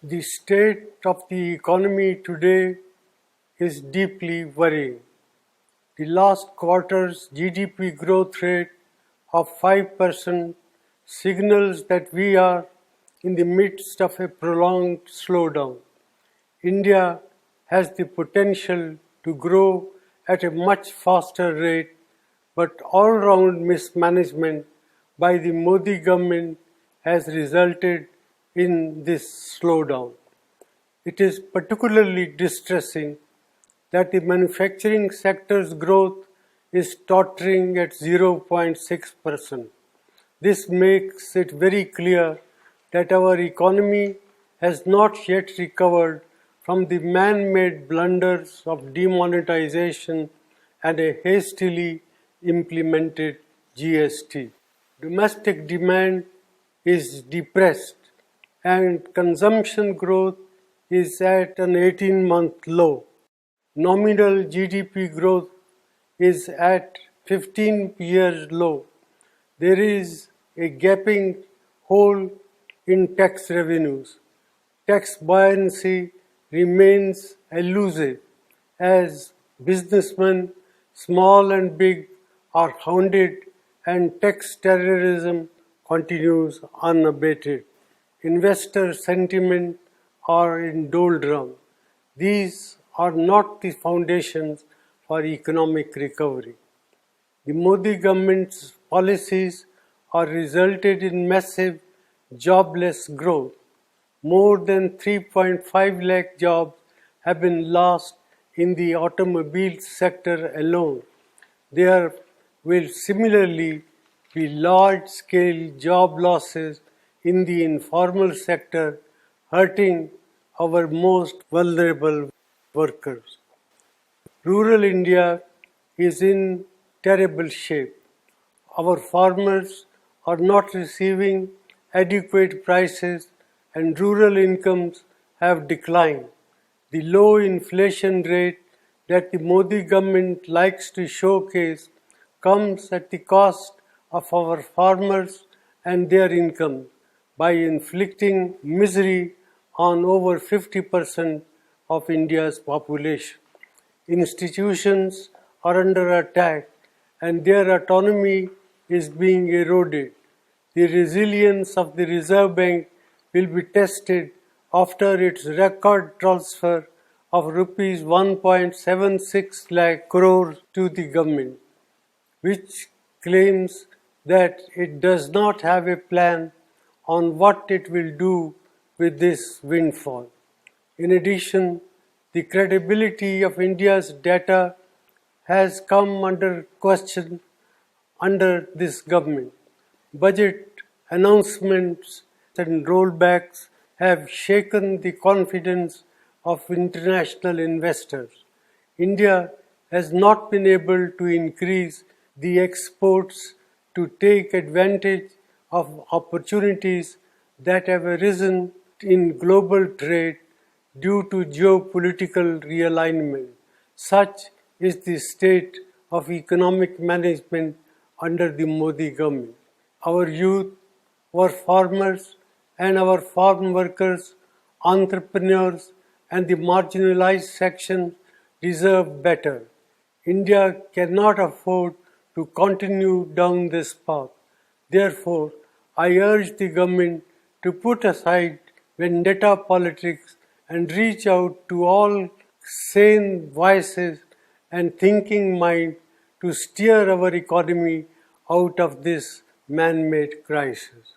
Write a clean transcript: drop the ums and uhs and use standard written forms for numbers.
The state of the economy today is deeply worrying. The last quarter's GDP growth rate of 5% signals that we are in the midst of a prolonged slowdown. India has the potential to grow at a much faster rate, but all-round mismanagement by the Modi government has resulted in this slowdown. It is particularly distressing that the manufacturing sector's growth is tottering at 0.6%. This makes it very clear that our economy has not yet recovered from the man-made blunders of demonetization and a hastily implemented GST. Domestic demand is depressed and consumption growth is at an 18-month low. Nominal GDP growth is at 15 years low. There is a gaping hole in tax revenues. Tax buoyancy remains elusive as businessmen, small and big, are hounded and tax terrorism continues unabated. Investor sentiment are in doldrum. These are not the foundations for economic recovery. The Modi government's policies are resulted in massive jobless growth. More than 3.5 lakh jobs have been lost in the automobile sector alone. There will similarly be large-scale job losses in the informal sector, hurting our most vulnerable workers. Rural India is in terrible shape. Our farmers are not receiving adequate prices and rural incomes have declined. The low inflation rate that the Modi government likes to showcase comes at the cost of our farmers and their income by inflicting misery on over 50% of India's population. Institutions are under attack and their autonomy is being eroded. The resilience of the Reserve Bank will be tested after its record transfer of rupees 1.76 lakh crore to the government, which claims that it does not have a plan on what it will do with this windfall. In addition, the credibility of India's data has come under question under this government. Budget announcements and rollbacks have shaken the confidence of international investors. India has not been able to increase the exports to take advantage of opportunities that have arisen in global trade due to geopolitical realignment. Such is the state of economic management under the Modi government. Our youth, our farmers and our farm workers, entrepreneurs and the marginalized section deserve better. India cannot afford to continue down this path. Therefore, I urge the government to put aside vendetta politics and reach out to all sane voices and thinking mind to steer our economy out of this man-made crisis.